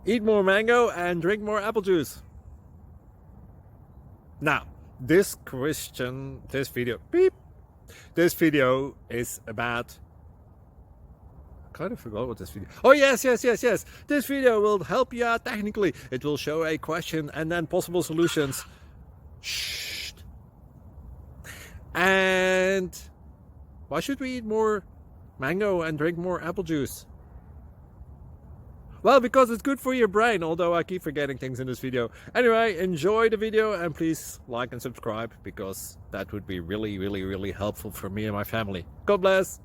Eat more mango and drink more apple juice. Now, this video is about, I kind of forgot what this video. Oh yes. This video will help you out technically. It will show a question and then possible solutions. Shh. And why should we eat more mango and drink more apple juice? Well, because it's good for your brain, although I keep forgetting things in this video. Anyway, enjoy the video and please like and subscribe, because that would be really helpful for me and my family. God bless!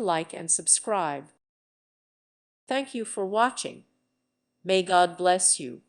Like and subscribe. Thank you for watching. May God bless you.